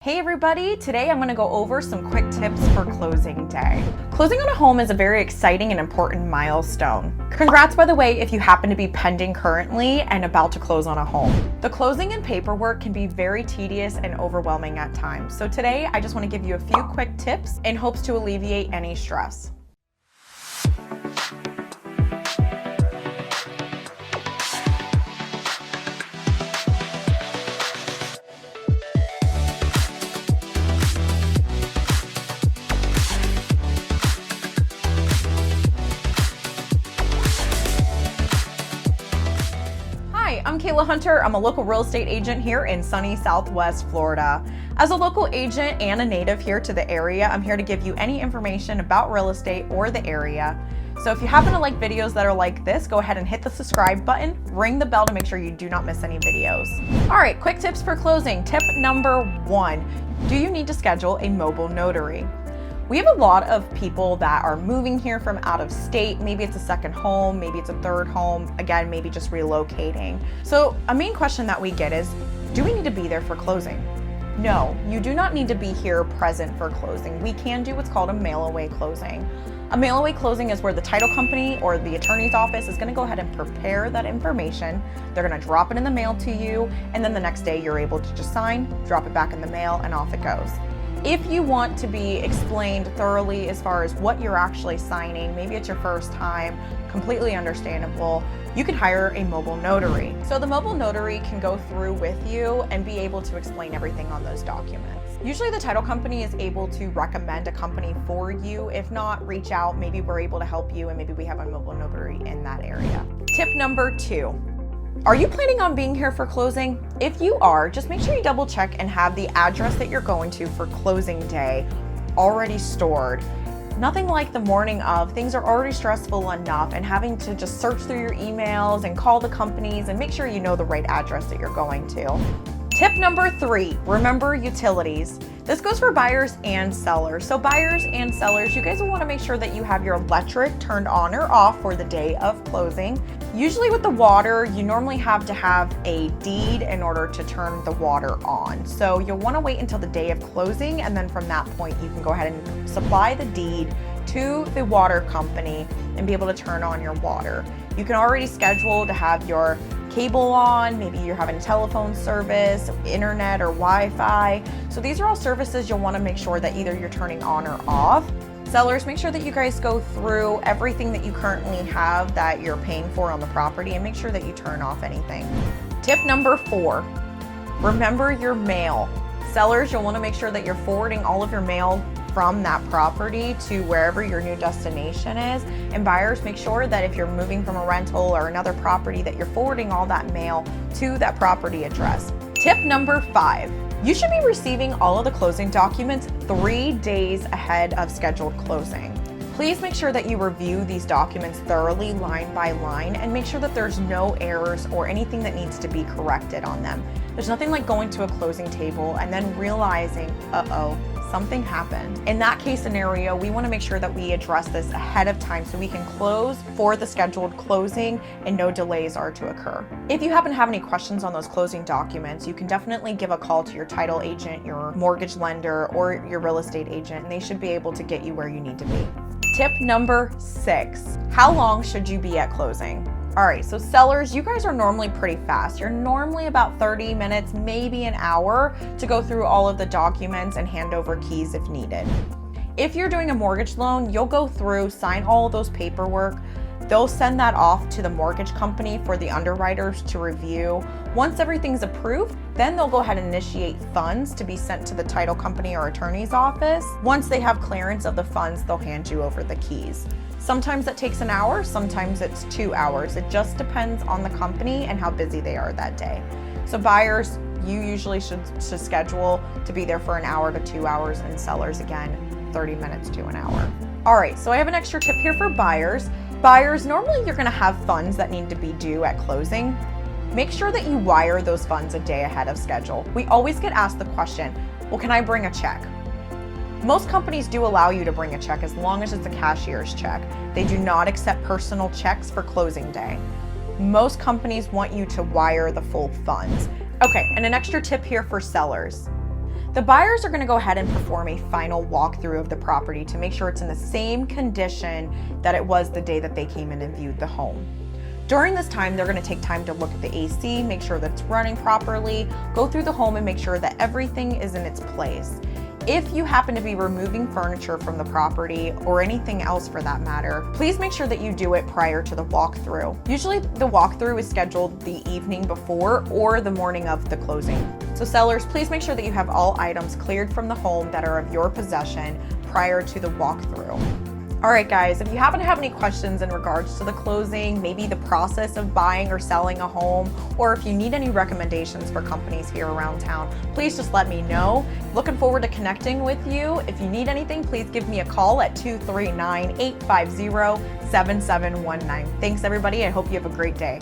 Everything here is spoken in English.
Hey everybody, today I'm going to go over some quick tips for closing day. Closing on a home is a very exciting and important milestone. Congrats, by the way, if you happen to be pending currently and about to close on a home. The closing and paperwork can be very tedious and overwhelming at times. So today I just want to give you a few quick tips in hopes to alleviate any stress. Hi, I'm Kayla Hunter. I'm a local real estate agent here in sunny Southwest Florida. As a local agent and a native here to the area, I'm here to give you any information about real estate or the area. So if you happen to like videos that are like this, go ahead and hit the subscribe button, ring the bell to make sure you do not miss any videos. All right, quick tips for closing. Tip number 1, do you need to schedule a mobile notary? We have a lot of people that are moving here from out of state. Maybe it's a second home, maybe it's a third home, again, maybe just relocating. So a main question that we get is, do we need to be there for closing? No, you do not need to be here present for closing. We can do what's called a mail-away closing. A mail-away closing is where the title company or the attorney's office is gonna go ahead and prepare that information. They're gonna drop it in the mail to you, and then the next day you're able to just sign, drop it back in the mail, and off it goes. If you want to be explained thoroughly as far as what you're actually signing, maybe it's your first time, completely understandable, you can hire a mobile notary. So the mobile notary can go through with you and be able to explain everything on those documents. Usually the title company is able to recommend a company for you. If not, reach out, maybe we're able to help you and maybe we have a mobile notary in that area. Tip number 2. Are you planning on being here for closing? If you are, just make sure you double check and have the address that you're going to for closing day already stored. Nothing like the morning of, things are already stressful enough, and having to just search through your emails and call the companies and make sure you know the right address that you're going to. Tip number 3, remember utilities. This goes for buyers and sellers. So buyers and sellers, you guys will want to make sure that you have your electric turned on or off for the day of closing. Usually with the water, you normally have to have a deed in order to turn the water on. So you'll want to wait until the day of closing, and then from that point you can go ahead and supply the deed to the water company and be able to turn on your water. You can already schedule to have your cable on, maybe you're having telephone service, internet or Wi-Fi. So these are all services you'll want to make sure that either you're turning on or off. Sellers, make sure that you guys go through everything that you currently have that you're paying for on the property and make sure that you turn off anything. Tip number 4, remember your mail. Sellers, you'll want to make sure that you're forwarding all of your mail from that property to wherever your new destination is. And buyers, make sure that if you're moving from a rental or another property that you're forwarding all that mail to that property address. Tip number 5, you should be receiving all of the closing documents 3 days ahead of scheduled closing. Please make sure that you review these documents thoroughly line by line and make sure that there's no errors or anything that needs to be corrected on them. There's nothing like going to a closing table and then realizing, something happened. In that case scenario, we want to make sure that we address this ahead of time so we can close for the scheduled closing and no delays are to occur. If you happen to have any questions on those closing documents, you can definitely give a call to your title agent, your mortgage lender, or your real estate agent, and they should be able to get you where you need to be. Tip number 6, how long should you be at closing? All right, so sellers, you guys are normally pretty fast. You're normally about 30 minutes, maybe an hour to go through all of the documents and hand over keys if needed. If you're doing a mortgage loan, you'll go through, sign all of those paperwork. They'll send that off to the mortgage company for the underwriters to review. Once everything's approved, then they'll go ahead and initiate funds to be sent to the title company or attorney's office. Once they have clearance of the funds, they'll hand you over the keys. Sometimes it takes an hour, sometimes it's 2 hours. It just depends on the company and how busy they are that day. So buyers, you usually should schedule to be there for an hour to 2 hours, and sellers, again, 30 minutes to an hour. All right, so I have an extra tip here for buyers. Buyers, normally you're gonna have funds that need to be due at closing. Make sure that you wire those funds a day ahead of schedule. We always get asked the question, well, can I bring a check? Most companies do allow you to bring a check as long as it's a cashier's check. They do not accept personal checks for closing day. Most companies want you to wire the full funds. Okay, and an extra tip here for sellers. The buyers are going to go ahead and perform a final walkthrough of the property to make sure it's in the same condition that it was the day that they came in and viewed the home. During this time, they're going to take time to look at the AC, make sure that it's running properly, go through the home and make sure that everything is in its place. If you happen to be removing furniture from the property or anything else for that matter, please make sure that you do it prior to the walkthrough. Usually the walkthrough is scheduled the evening before or the morning of the closing. So sellers, please make sure that you have all items cleared from the home that are of your possession prior to the walkthrough. All right, guys, if you happen to have any questions in regards to the closing, maybe the process of buying or selling a home, or if you need any recommendations for companies here around town, please just let me know. Looking forward to connecting with you. If you need anything, please give me a call at 239-850-7719. Thanks, everybody. I hope you have a great day.